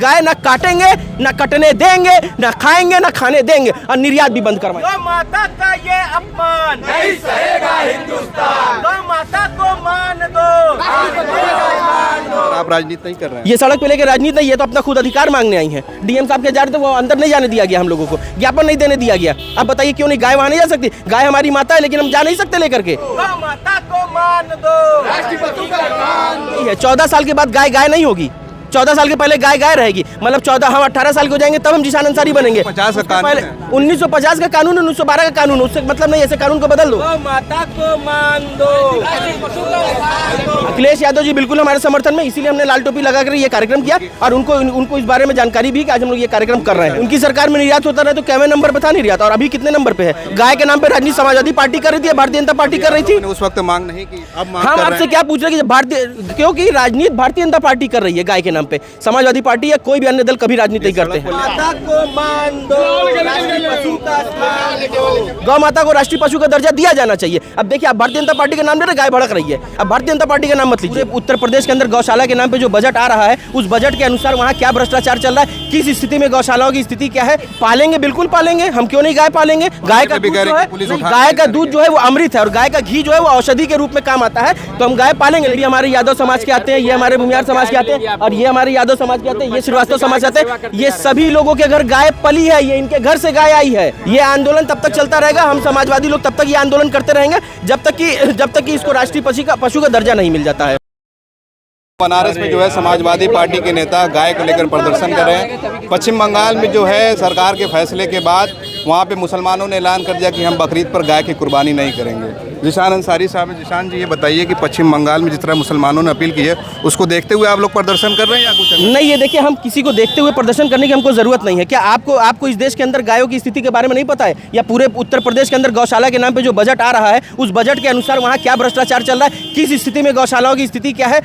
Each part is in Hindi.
गाय ना काटेंगे, ना कटने देंगे, ना खाएंगे, ना खाने देंगे और निर्यात भी बंद करवाएंगे। गौ माता का ये अपमान नहीं सहेगा हिंदुस्तान। गौ माता को मान दो। आप राजनीति नहीं कर रहे हैं? ये सड़क पे लेके राजनीति नहीं, ये तो अपना खुद अधिकार मांगने आई हैं। डीएम साहब के जा रहे थे, वो अंदर नहीं जाने दिया गया, हम लोगों को ज्ञापन नहीं देने दिया गया। अब बताइए क्यों नहीं? गाय वहां नहीं जा सकती? गाय हमारी माता है, लेकिन हम जा नहीं सकते लेकर के। गौ माता को मान दो। राष्ट्रीय पशु का मान दो। 14 साल के बाद गाय गाय नहीं होगी। 14 साल के पहले गाय गाय रहेगी। मतलब 14 हम 18 साल के हो जाएंगे तब हम जीशान अंसारी बनेंगे। 50 का कानून है। 1950 का कानून, 1912 का कानून, उससे मतलब नहीं, ऐसे कानून को बदल दो। गौ माता को मान दो। अखिलेश यादव जी बिल्कुल हमारे समर्थन में, इसीलिए हमने लाल टोपी लगा कर ये कार्यक्रम किया और उनको इस बारे में जानकारी भी कि आज हम लोग ये कार्यक्रम कर रहे हैं। उनकी सरकार में निर्यात होता रहा तो कैवे नंबर पे था निर्यात, और अभी कितने नंबर पे है? गाय के नाम पे राजनीति समाजवादी पार्टी कर रही थी, भारतीय जनता पार्टी कर रही थी। उस वक्त मांग नहीं की, अब मांग हम कर रहे आपसे हैं। क्या पूछ रहे हैं कि भारतीय, क्योंकि राजनीति भारतीय जनता पार्टी कर रही है गाय के नाम पे। समाजवादी पार्टी या कोई भी अन्य दल कभी राजनीति नहीं करते हैं। माता को मान दो। राष्ट्रीय पशु का मान दो। गौ माता को राष्ट्रीय पशु का दर्जा दिया जाना चाहिए। अब देखिए, आप भारतीय जनता पार्टी के नाम ले रहे, गाय भड़क रही है। अब भारतीय जनता पार्टी का नाम मत लीजिए। उत्तर प्रदेश के अंदर गौशाला के नाम पे जो बजट आ रहा है, उस बजट के अनुसार वहाँ क्या भ्रष्टाचार चल रहा है, किस स्थिति में गौशालाओं की स्थिति क्या है। पालेंगे, बिल्कुल पालेंगे, हम क्यों नहीं गाय पालेंगे। गाय का दूध जो है, गाय का दूध जो है वो अमृत है, और गाय का घी जो है वो औषधि के रूप में काम आता है, तो हम गाय पालेंगे। ये हमारे यादव समाज के आते हैं, ये हमारे भूमियार समाज के आते हैं, और ये हमारे यादव समाज के आते हैं, ये श्रीवास्तव समाज के आते हैं। ये सभी लोगों के घर गाय पली है, ये इनके घर से गाय आई है। ये आंदोलन तब तक चलता रहेगा, हम समाजवादी लोग तब तक ये आंदोलन करते रहेंगे जब तक कि इसको राष्ट्रीय पशु का दर्जा नहीं मिल जाता है। बनारस में जो है समाजवादी पार्टी के नेता गाय को लेकर प्रदर्शन कर रहे हैं। पश्चिम बंगाल में जो है सरकार के फैसले के बाद वहाँ पे मुसलमानों ने ऐलान कर दिया कि हम बकरीद पर गाय की कुर्बानी नहीं करेंगे। जीशान अंसारी साहब हैं। जीशान जी, ये बताइए कि पश्चिम बंगाल में जिस तरह मुसलमानों ने अपील की है, उसको देखते हुए आप लोग प्रदर्शन कर रहे हैं या कुछ? नहीं, ये देखिए, हम किसी को देखते हुए प्रदर्शन करने की हमको जरूरत नहीं है। क्या आपको इस देश के अंदर गायों की स्थिति के बारे में नहीं पता है? या पूरे उत्तर प्रदेश के अंदर गौशाला के नाम पे जो बजट आ रहा है, उस बजट के अनुसार वहाँ क्या भ्रष्टाचार चल रहा है, किस स्थिति में गौशालाओं की स्थिति क्या है,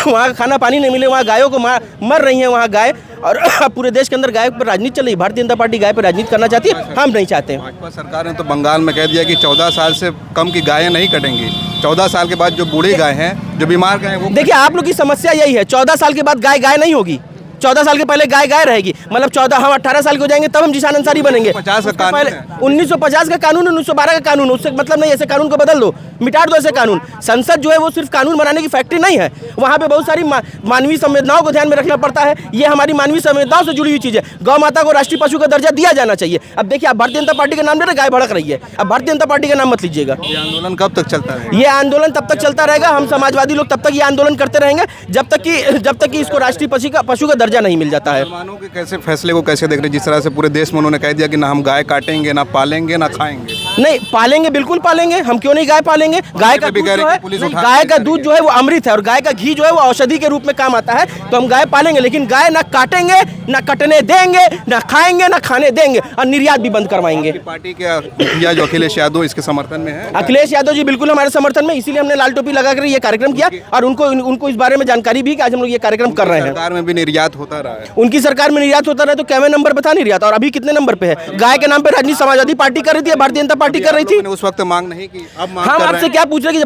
वहाँ खाना पानी नहीं मिले, वहाँ गायों को मर रही है वहाँ गाय, और पूरे देश के अंदर गाय पर राजनीति चल रही है। भारतीय जनता पार्टी गाय पर राजनीति करना चाहती है, हम नहीं चाहते हैं। भाजपा सरकार ने तो बंगाल में कह दिया कि 14 साल से कम की गायें नहीं कटेंगी। 14 साल के बाद जो बूढ़ी गाय हैं, जो बीमार गाय हैं, वो देखिए, आप लोग की समस्या यही है, 14 साल के बाद गाय गाय नहीं होगी। 14 साल के पहले गाय गाय रहेगी। मतलब 14 हम 18 साल के हो जाएंगे तब हम जीशान अंसारी बनेंगे। 50 का कानून है। 1950 का कानून, 1912 का कानून, उससे मतलब नहीं, ऐसे कानून को बदल दो, मिटा दो ऐसे कानून। संसद जो है वो सिर्फ कानून बनाने की फैक्ट्री नहीं है, वहाँ पे बहुत सारी मानवीय संवेदनाओं को ध्यान में रखना पड़ता है। ये हमारी मानवीय संवेदनाओं से जुड़ी हुई चीज़ है। गौ माता को राष्ट्रीय पशु का दर्जा दिया जाना चाहिए। अब देखिए, आप भारतीय जनता पार्टी के नाम ले रहे, गाय भड़क रही है। अब भारतीय जनता पार्टी का नाम मत लीजिएगा। ये आंदोलन कब तक चलता है? ये आंदोलन तब तक चलता रहेगा, हम समाजवादी लोग तब तक ये आंदोलन करते रहेंगे जब तक कि इसको राष्ट्रीय पशु का दर्जा नहीं मिल जाता है। मुसलमानों के कैसे फैसले को कैसे देख रहे हैं, जिस तरह से पूरे देश में उन्होंने कह दिया कि ना हम गाय काटेंगे, ना पालेंगे, ना खाएंगे? नहीं, पालेंगे, बिल्कुल पालेंगे, हम क्यों नहीं गाय पालेंगे। गाय का दूध जो है, गाय का दूध जो है वो अमृत है, और गाय का घी जो है वो औषधि के रूप में काम आता है, तो हम गाय पालेंगे। लेकिन गाय ना काटेंगे, ना कटने देंगे, ना खाएंगे, ना खाने देंगे, और निर्यात भी बंद करवाएंगे। पार्टी के मुखिया जो अखिलेश यादव, इसके समर्थन में है? अखिलेश यादव जी बिल्कुल हमारे समर्थन में, इसीलिए हमने लाल टोपी लगा कर ये कार्यक्रम किया और उनको इस बारे में जानकारी भी कि आज हम लोग ये कार्यक्रम कर रहे हैं। सरकार में भी निर्यात होता रहा है। उनकी सरकार में निर्यात होता रहा तो कैवे नंबर पे था निर्यात, और अभी कितने नंबर पे है? गाय के नाम पे राजनीति समाजवादी पार्टी कर रही थी, भारतीय जनता पार्टी कर रही थी। उस वक्त मांग नहीं की, अब मांग हम कर रहे आपसे हैं। क्या पूछ रहे हैं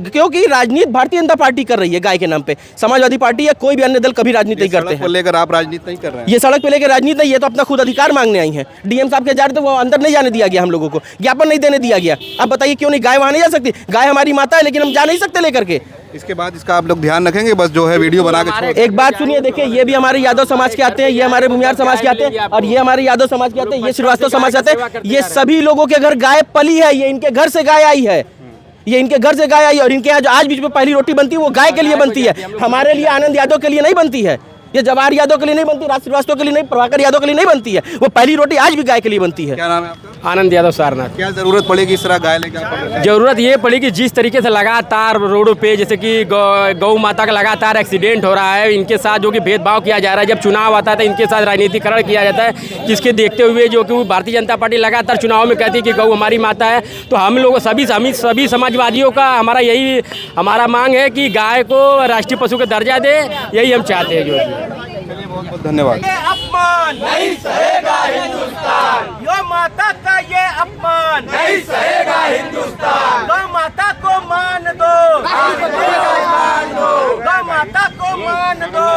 कि क्योंकि राजनीति भारतीय जनता पार्टी कर रही है गाय के नाम पे। समाजवादी पार्टी या कोई भी अन्य दल कभी राजनीति नहीं करते सड़क को हैं। लेकर आप राजनीति नहीं कर रहे हैं? ये सड़क पे लेकर राजनीति नहीं, ये तो अपना खुद अधिकार मांगने आई हैं। डीएम साहब के जा रहे थे, वो अंदर नहीं जाने दिया गया, हम लोगों को ज्ञापन नहीं देने दिया गया। अब बताइए क्यों नहीं? गाय वहां नहीं जा सकती? गाय हमारी माता है, लेकिन हम जा नहीं सकते लेकर के। इसके बाद इसका आप लोग ध्यान रखेंगे, बस जो है वीडियो बना के एक बात सुनिए, देखिए, ये भी हमारे यादव समाज के आते हैं, ये हमारे भूमियार समाज के आते हैं, और ये हमारे यादव समाज के आते हैं, ये श्रीवास्तव समाज के आते हैं। ये सभी लोगों के घर गाय पली है, ये इनके घर से गाय आई है, ये इनके घर से गाय आई, और इनके यहाँ जो आज बीच में पहली रोटी बनती है वो गाय के लिए बनती है, हमारे लिए आनंद यादव के लिए नहीं बनती है। ये जवाहर यादव के लिए नहीं बनती, राज श्रीवास्तव के लिए नहीं, प्रभाकर यादव के लिए नहीं बनती है। वो पहली रोटी आज भी गाय के लिए बनती है। क्या नाम है आपका? आनंद यादव सारनाथ। क्या जरूरत पड़ेगी इस तरह गाय लेकर? जरूरत ये पड़ी कि जिस तरीके से लगातार रोडों पे जैसे कि गौ माता का लगातार एक्सीडेंट हो रहा है, इनके साथ जो कि भेदभाव किया जा रहा है, जब चुनाव आता है तो इनके साथ राजनीतिकरण किया जाता है, जिसके देखते हुए जो कि भारतीय जनता पार्टी लगातार चुनाव में कहती है कि गौ हमारी माता है। तो हम लोग सभी समाजवादियों का हमारा मांग है कि गाय को राष्ट्रीय पशु का दर्जा दे, यही हम चाहते हैं। जो बहुत बहुत धन्यवाद। ये अपमान नहीं सहेगा हिंदुस्तान। गौ माता का ये अपमान नहीं सहेगा हिंदुस्तान। गौ माता को मान दो। गौ माता को मान दो।